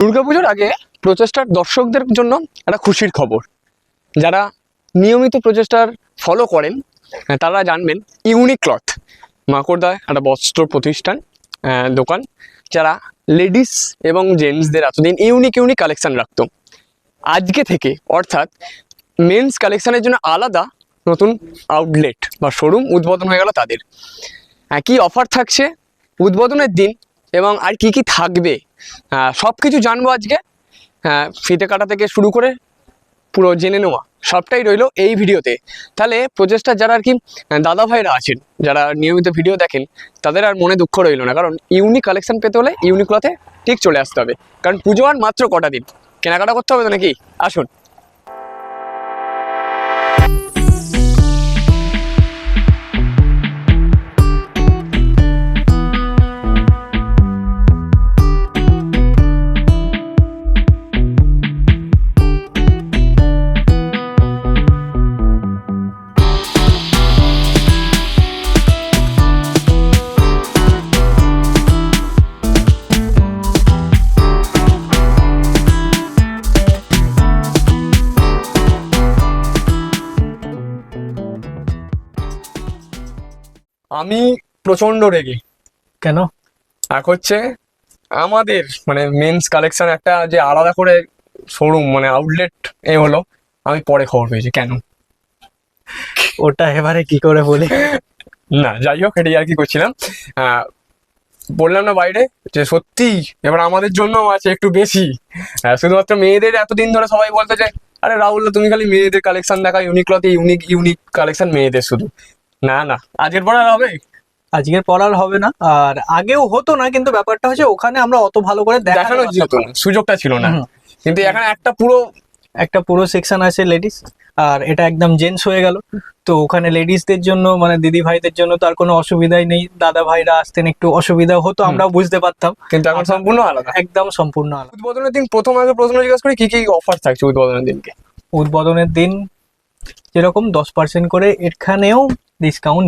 দুর্গাপুজোর আগে প্রচেষ্টার দর্শকদের জন্য একটা খুশির খবর। যারা নিয়মিত প্রচেষ্টার ফলো করেন তারা জানবেন ইউনিক ক্লথ মাকড়দায় একটা বস্ত্র প্রতিষ্ঠান দোকান, যারা লেডিস এবং জেন্টসদের এতদিন ইউনিক কালেকশন রাখতো। আজকে থেকে অর্থাৎ মেন্স কালেকশনের জন্য আলাদা নতুন আউটলেট বা শোরুম উদ্বোধন হয়ে গেল তাদের। কি অফার থাকছে উদ্বোধনের দিন এবং আর কি কি থাকবে সব কিছু জানবো আজকে। ফিতে কাটা থেকে শুরু করে পুরো জেনে নেওয়া সবটাই রইলো এই ভিডিওতে। তাহলে প্রচেষ্টা যারা আর কি দাদা ভাইরা আছেন, যারা নিয়মিত ভিডিও দেখেন, তাদের আর মনে দুঃখ রইলো না, কারণ ইউনিক কালেকশন পেতে হলে ইউনিক ক্লথে ঠিক চলে আসতে হবে। কারণ পুজো আর মাত্র কটা দিন, কেনাকাটা করতে হবে তো নাকি? আসুন। আমি প্রচন্ড রেগে। কেন? এক হচ্ছে আমাদের মানে মেন্স কালেকশন একটা যে আলাদা করে শোরুম মানে আউটলেট হলো, আমি পরে খবর পেয়েছি। কেন ওটা এবারে কি করে বলি? না যাই হোক, এটাই আর কি করছিলাম। বললাম না বাইরে যে সত্যি এবার আমাদের জন্য আছে একটু বেশি। শুধুমাত্র মেয়েদের এতদিন ধরে সবাই বলতে যে আরে রাহুল তুমি খালি মেয়েদের কালেকশন দেখা, ইউনিক ক্লথে ইউনিক কালেকশন মেয়েদের শুধু। না না, আজকের পর আর হবে? আজকের পর আর হবে না। আর আগেও হতো না, কিন্তু ব্যাপারটা হচ্ছে ওখানে আমরা অত ভালো করে দেখানো যেত না, সুযোগটা ছিল না। কিন্তু এখানে একটা পুরো সেকশন আছে লেডিস, আর এটা একদম জেন্টস হয়ে গেল। তো ওখানে লেডিসদের জন্য মানে দিদি ভাইদের জন্য তো আর কোনো অসুবিধাই নেই। দাদা ভাইরা আসতেন একটু অসুবিধা হতো, আমরাও বুঝতে পারতাম, কিন্তু এখন সম্পূর্ণ আলাদা, একদম সম্পূর্ণ আলাদা। উদ্বোধনের দিন প্রথম জিজ্ঞাসা করি কি কি অফার থাকছে উদ্বোধনের দিনকে। উদ্বোধনের দিন যেরকম 10% করে এখানেও ডিসকাউন্ট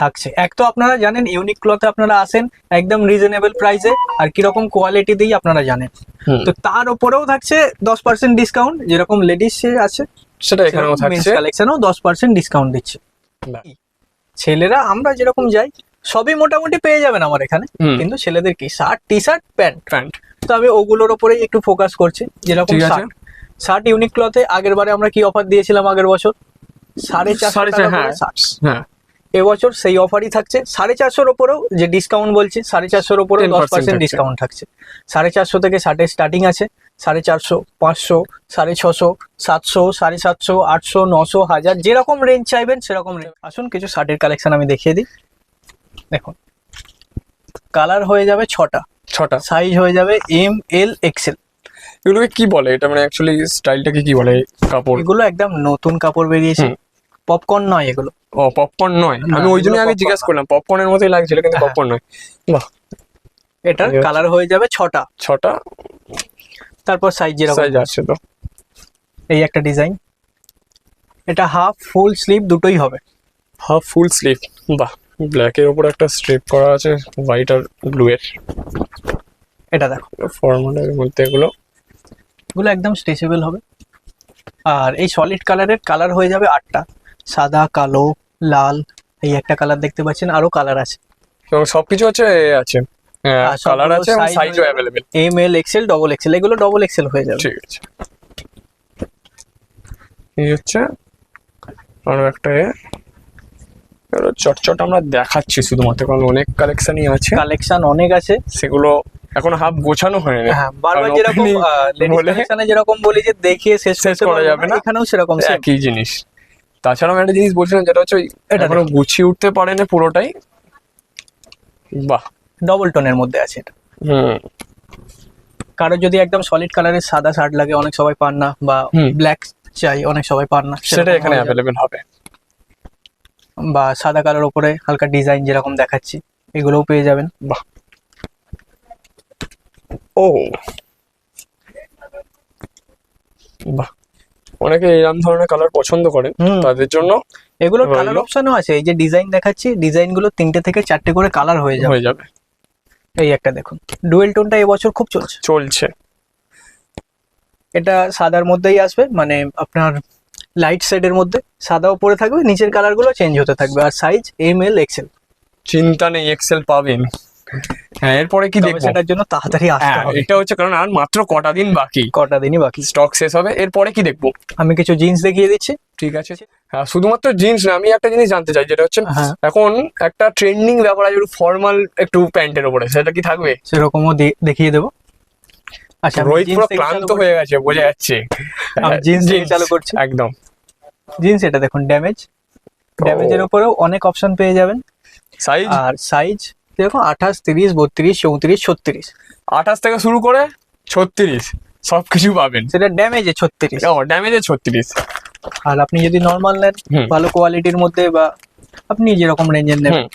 থাকছে। এক তো আপনারা জানেন ইউনিক ক্লথে আপনারা আসেন একদম রিজনেবল প্রাইসে, আর কিরকম কোয়ালিটি দিয়ে আপনারা জানেন। তো তার উপরেও থাকছে 10% ডিসকাউন্ট, যেরকম লেডিস আছে সেটা এখানেও থাকছে। কালেকশনও 10% ডিসকাউন্ট দিচ্ছে। ছেলেরা আমরা যেরকম যাই সবই মোটামুটি পেয়ে যাবেন আমার এখানে, কিন্তু ছেলেদের কি শার্ট, টি শার্ট, প্যান্ট। তো আমি ওগুলোর ওপরেই একটু ফোকাস করছি। যেরকম শার্ট ইউনিক ক্লথে আগের বারে আমরা কি অফার দিয়েছিলাম আগের বছর 450 এবছর সেই অফারই থাকছে। 450 ওপরেও যে ডিসকাউন্ট বলছি, 450 ওপরে 10% ডিসকাউন্ট থাকছে। 450 থেকে শার্টের স্টার্টিং আছে 450, 500, 650, 700, 750, 800, 900, 1000, যেরকম রেঞ্জ চাইবেন সেরকম রেঞ্জ। আসুন কিছু শার্টের কালেকশন আমি দেখিয়ে দিই। দেখুন, কালার হয়ে যাবে 6টা, সাইজ হয়ে যাবে এম, এল, এক্সেল। এগুলোকে কি বলে? এটা মানে অ্যাকচুয়ালি স্টাইলটাকে কি বলে? কাপড় এগুলো একদম নতুন কাপড় বেরিয়েছে, পপকর্ন নয় এগুলো। ও পপকর্ন নয়, আমি ওই জন্য আগে জিজ্ঞাসা করলাম, পপকর্নের মতোই লাগছিল কিন্তু পপকর্ন নয়। বাহ, এটার কালার হয়ে যাবে 6টা। তারপর সাইজ যেরকম আছে তো এই একটা ডিজাইন, এটা হাফ ফুল স্লিভ দুটোই হবে। হাফ ফুল স্লিভ, বাহ, ব্ল্যাক এর উপর একটা স্ট্রিপ করা আছে হোয়াইট আর ব্লু এর। এটা দেখো ফর্মালের মধ্যে এগুলো একদম স্ট্রেচেবল হবে। আর এই সলিড কালারের কালার হয়ে যাবে 8টা, সাদা, কালো, লাল, এই একটা কালার দেখতে পাচ্ছেন, আরো কালার আছে এবং সবকিছু আছে কালার আছে এবং সাইজও अवेलेबल। এম, এল, এক্সেল, ডবল এক্সেল, এগুলো ডবল এক্সেল হয়ে যাবে। ঠিক আছে, এই হচ্ছে আরো একটা চটচট আমরা দেখাচ্ছি শুধুমাত্র, কারণ অনেক কালেকশনই আছে, কালেকশন অনেক আছে, সেগুলো এখন হাফ গোছানো হয়নি। বারবার যেরকম লেডিস কালেকশনে যেরকম বলি যে দেখিয়ে শেষ করা যাবে না, এখানেও সেরকম একই জিনিস। তাছাড়াও একটা জিনিস বলছিলাম, যেটা হচ্ছে এটা এখনো গুছিয়ে উঠতে পারে না পুরোটাই। বাহ, ডবল টোনের মধ্যে আছে এটা। কারো যদি একদম সলিড কালারের সাদা শার্ট লাগে, অনেক সবাই পান না, বা ব্ল্যাক চাই অনেক সবাই পান না, সেটা এখানে অ্যাভেলেবেল হবে। বা সাদা কালার উপরে হালকা ডিজাইন যেরকম দেখাচ্ছি এগুলোও পেয়ে যাবেন। বাহ, ও বাহ, অনেকে এরকম ধরনের কালার পছন্দ করেন, তাদের জন্য এগুলো কালার অপশনও আছে। এই যে ডিজাইন দেখাচ্ছি, ডিজাইন গুলো 3টে থেকে 4টে করে কালার হয়ে যাবে। এই একটা দেখুন, ডুয়েল টোনটা এবছর খুব চলছে। এটা সাদার মধ্যেই আসবে, মানে আপনার লাইট শেডের মধ্যে সাদা উপরে থাকবে, নিচের কালার গুলো চেঞ্জ হতে থাকবে। আর সাইজ ML XL। চিন্তা নেই, এক্সেল পাবেন। হ্যাঁ, এরপরে কি দেখবো? সেটার জন্য তাড়াতাড়ি আসতে হ্যাঁ, হবে, এটা হচ্ছে কারণ আর মাত্র কটা দিন বাকি, কটা দিনই বাকি। স্টক শেষ হবে। এরপরে কি দেখবো? আমি কিছু জিন্স দেখিয়ে দিচ্ছি। ঠিক আছে। হ্যাঁ, শুধুমাত্র জিন্স না, আমি একটা জিনিস জানতে চাই, যেটা হচ্ছে হ্যাঁ, এখন একটা ট্রেন্ডিং ব্যাপার আছে একটু ফর্মাল, একটু প্যান্টের উপরে, সেটা কি থাকবে? সেরকমও দেখিয়ে দেবো। আচ্ছা, আমি রোহিত জিন্স পুরো থেকে চালু ক্লান্ত করছি। হয়ে গেছে, বোঝা যাচ্ছে। আমি জিন্স থেকে চালু করছি। একদম। জিন্স, এটা দেখুন ড্যামেজ। ড্যামেজের উপরেও অনেক অপশন পেয়ে যাবেন। সাইজ আর সাইজ দেখো 28, 30, 32, 34, 36। 28 থেকে শুরু করে 36 সবকিছু পাবেন। সেটা ড্যামেজে 36। ও, ড্যামেজে 36। আর আপনি যদি নর্মাল নেন, হুম। ভালো কোয়ালিটির মধ্যে, বা আপনি যেরকম রেঞ্জের নেবেন,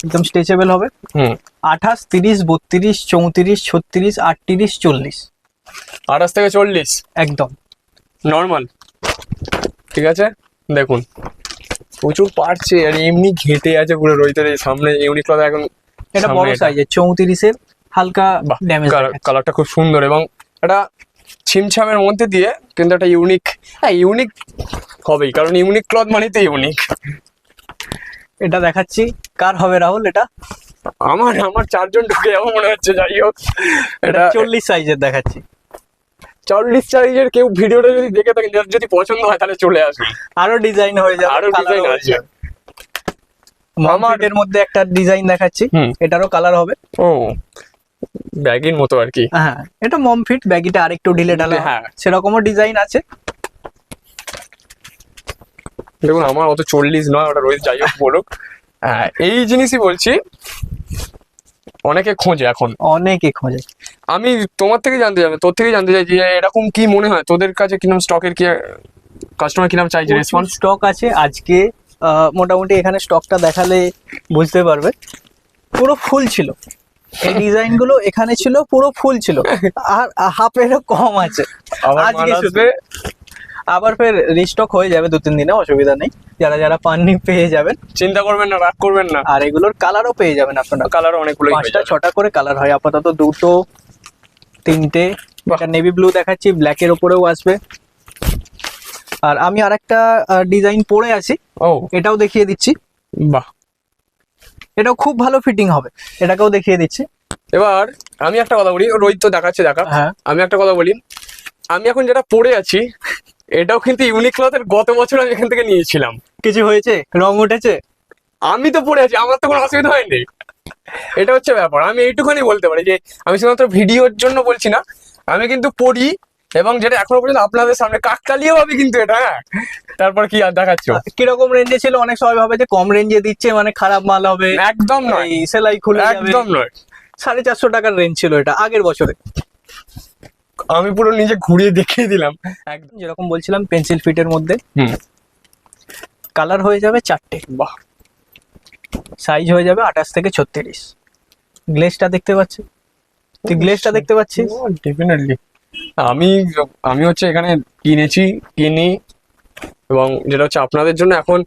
একদম স্ট্রেচেবল হবে। হুম। 28, 30, 32, 34, 36, 38, 40 28 থেকে 40 একদম নর্মাল। ঠিক আছে, দেখুন প্রচুর পারছে, আর এমনি ঘেটে আছে পুরো রোহিতের এই সামনে ইউনিক্লথ এখন। এটা সামনে বড় এটা। সাইজের 34-এর হালকা ড্যামেজ। কালারটা খুব সুন্দর এবং এটা ছিমছামের মধ্যে দিয়ে কিন্তু একটা ইউনিক, হ্যাঁ ইউনিক হবেই, কারণ ইউনিক ক্লথ মানেই তো ইউনিক। এটা দেখাচ্ছি, কার হবে রাহুল? এটা আমার 4জন ঢুকে যাবো মনে হচ্ছে। যাই হোক, এটা এটা 40 সাইজের দেখাচ্ছি। 40 সাইজের কেউ ভিডিওটা যদি দেখে থাকেন, যার যদি পছন্দ হয় তাহলে চলে আসবে। আরো ডিজাইন হয়ে যাবে, আরো colour ডিজাইন হয়ে আছে। যাবে। মার্কেটের মধ্যে একটা ডিজাইন দেখাচ্ছি, হুম। এটারও কালার হবে। ও, ব্যাগির মতো আর কি। হ্যাঁ, এটা মম ফিট, ব্যাগিটা আরেকটু ঢিলে ঢালা, হ্যাঁ। সেরকমও ডিজাইন আছে। দেখুন, আমার অত 40 নয়, ওটা রোহিত যাই হোক বলুক। হ্যাঁ, এই জিনিসই বলছি, অনেকে খোঁজে এখন। অনেকে খোঁজে। আমি তোমার থেকে জানতে চাই, তোর থেকে জানতে চাই যে এরকম কি মনে হয় তোদের কাছে, কিরকম স্টকের কি কাস্টমার কিরকম চাইছে রেসপন্স? স্টক আছে আজকে, মোটামুটি এখানে স্টকটা দেখালে বুঝতে পারবে, পুরো ফুল ছিল। এই ডিজাইন গুলো এখানে ছিল, পুরো ফুল ছিল, আর হাফেরও কম আছে। আবার আজকে মাল শুধু আসবে। আবার ফের রিস্টক হয়ে যাবে 2-3 দিনে, অসুবিধা নেই। যারা যারা পাননি পেয়ে যাবেন। চিন্তা করবেন না, রাগ করবেন না। আর এগুলোর কালারও পেয়ে যাবেন আপনারা। কালার অনেকগুলো 5টা-6টা করে কালার হয়, আপাতত 2টো 3টে। বাহ। একটা নেভি ব্লু দেখাচ্ছি, ব্ল্যাকের ওপরেও আসবে। আর আমি আরেকটা ডিজাইন পরে আছি, ও এটাও দেখিয়ে দিচ্ছি। বাহ। এটাও খুব ভালো ফিটিং হবে, এটাকেও দেখিয়ে দিচ্ছি। এবার আমি একটা কথা বলি, রোহিত তো দেখাচ্ছে, দেখা। হ্যাঁ, আমি একটা কথা বলি, আমি এখন যেটা পরে আছি এটাও কিন্তু ইউনিক ক্লথের, গত বছর আমি এখান থেকে নিয়েছিলাম। কিছু হয়েছে? রং উঠেছে? আমি তো পরে আছি, আমার তো কোনো অসুবিধা হয়নি। এটা হচ্ছে ব্যাপার, আমি এইটুখানি বলতে পারি যে আমি শুধুমাত্র ভিডিওর জন্য বলছি না, আমি কিন্তু পড়ি, এবং যেটা এখনো পর্যন্ত আপনাদের সামনে কাকতালীয় ভাবে কিন্তু এটা। হ্যাঁ, তারপর কি আর দেখাচ্ছ? কিরকম রেঞ্জে ছিল? অনেক সময় ভাবে যে কম রেঞ্জে দিচ্ছে মানে খারাপ মাল হবে, একদম নয়, এই সেলাই খুলে যাবে। একদম নয়। 450 টাকার রেঞ্জ ছিল এটা আগের বছরে। আমি পুরো নিজে ঘুরিয়ে দেখিয়ে দিলাম। একদম। যেরকম বলছিলাম, পেন্সিল ফিটের মধ্যে হুম। কালার হয়ে যাবে 4টে, বাহ। সাইজ হয়ে যাবে 28 থেকে 36। গ্লেজটা দেখতে পাচ্ছি, তুই গ্লেজটা দেখতে পাচ্ছিস? ডেফিনেটলি। আমি আমি হচ্ছে এখানে কিনি, এবং যেটা হচ্ছে আপনাদের জন্য এখন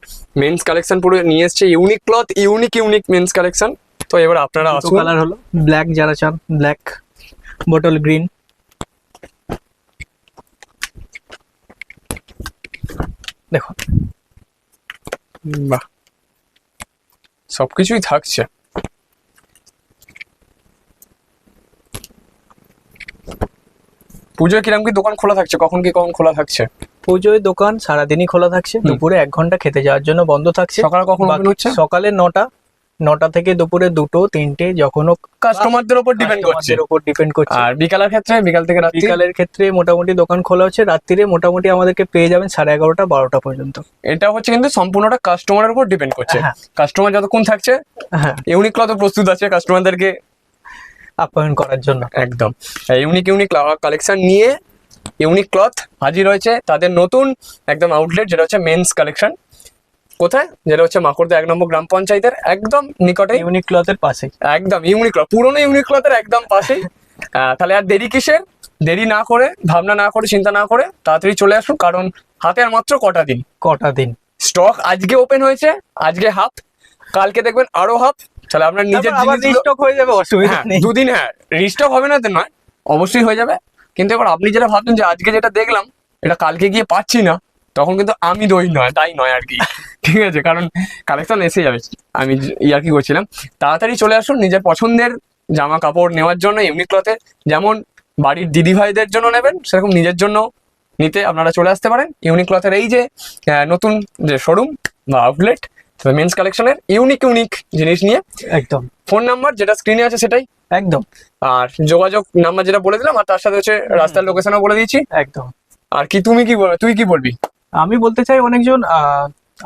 মেন্স কালেকশন পুরো নিয়ে এসছে, unique cloth, unique men's collection. তো এবার আপনারা দুটো আসুন। কালার হলো, ব্ল্যাক যারা চান, ব্ল্যাক, বটল গ্রিন। দেখুন, বাহ, সবকিছুই থাকছে। পুজোয় কিরকম কি দোকান খোলা থাকছে, কখন খোলা থাকছে? পুজোয় দোকান সারাদিনই খোলা থাকছে, দুপুরে 1 ঘন্টা খেতে যাওয়ার জন্য বন্ধ থাকছে। সকালে কখন বাকি ওপেন হচ্ছে? সকালে 9টা থেকে দুপুরে 2টো 3টে, যখনও কাস্টমারদের উপর ডিপেন্ড করছে। কাস্টমারদের উপর ডিপেন্ড করছে। আর বিকালের ক্ষেত্রে, বিকাল থেকে রাত্রি? বিকালের ক্ষেত্রে মোটামুটি দোকান খোলা হচ্ছে, রাত্রিরে মোটামুটি আমাদেরকে পেয়ে যাবেন 11:30, 12টা পর্যন্ত। এটা হচ্ছে কিন্তু সম্পূর্ণটা কাস্টমারের উপর ডিপেন্ড করছে। হ্যাঁ। কাস্টমার যতক্ষণ থাকছে, হ্যাঁ, ইউনিক ক্লথ প্রস্তুত আছে কাস্টমারদেরকে আপ্যায়ন করার জন্য। একদম। ইউনিক কালেকশন নিয়ে ইউনিক ক্লথ হাজির হয়েছে তাদের নতুন একদম আউটলেট, যেটা হচ্ছে মেন্স কালেকশন। কোথায়? যেটা হচ্ছে মাকড়দা 1 নম্বর গ্রাম পঞ্চায়েতের একদম নিকটে, ইউনিক ক্লথের পাশে। একদম ইউনিক ক্লথ, পুরনো ইউনিক ক্লথের একদম পাশেই। তাহলে আর দেরি কিসের? দেরি না করে, ভাবনা না করে, চিন্তা না করে তাড়াতাড়ি চলে আসুন, কারণ হাতে আর মাত্র কটা দিন। স্টক আজকে ওপেন হয়েছে, আজকে হাফ, কালকে দেখবেন আরো হাফ। তাহলে আপনার নিজের আবার জিনিসগুলো রিস্টক হয়ে যাবে, অসুবিধা হ্যাঁ, নেই। 2 দিন, হ্যাঁ রিস্টক হবে না তো নয়, অবশ্যই হয়ে যাবে। কিন্তু এবার আপনি যেটা ভাবছেন যে আজকে যেটা দেখলাম এটা কালকে গিয়ে পাচ্ছি না, তখন কিন্তু আমি দই নয়, তাই নয় আর কি। ঠিক আছে, কারণ কালেকশন এসে যাবে। আমি ইয়ার কি করছিলাম, তাড়াতাড়ি চলে আসুন নিজের পছন্দের জামা কাপড় নেওয়ার জন্য ইউনিক ক্লথে। যেমন বাড়ির দিদি ভাইদের জন্য নেবেন, সেরকম নিজের জন্য নিতে আপনারা চলে আসতে পারেন ইউনিক ক্লথের এই যে নতুন যে শোরুম বা আউটলেট মেন্স কালেকশনের ইউনিক জিনিস নিয়ে। একদম ফোন নাম্বার যেটা স্ক্রিনে আছে সেটাই, একদম আর যোগাযোগ নাম্বার যেটা বলে দিলাম, আর তার সাথে হচ্ছে রাস্তার লোকেশনও বলে দিয়েছি। একদম। আর কি তুই কি বলবি? আমি বলতে চাই অনেকজন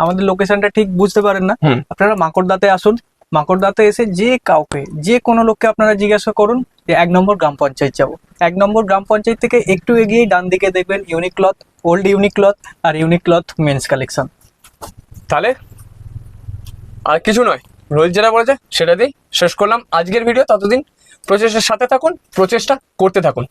আমাদের লোকেশনটা ঠিক বুঝতে পারেন না, হুম। আপনারা মাকড়দাতে আসুন। মাকড়দাতে এসে যে কাউকে, যে কোনো লোককে আপনারা জিজ্ঞাসা করুন যে 1 নম্বর গ্রাম পঞ্চায়েত যাবো। 1 নম্বর গ্রাম পঞ্চায়েত থেকে একটু এগিয়ে ডান দিকে দেখবেন unique cloth, old unique cloth আর ইউনিক ক্লথ মেন্স কালেকশন। তাহলে আর কিছু নয়, রোহিত যেটা বলেছে সেটা দিয়েই শেষ করলাম আজকের ভিডিও। ততদিন প্রচেষ্টার সাথে থাকুন, প্রচেষ্টা করতে থাকুন।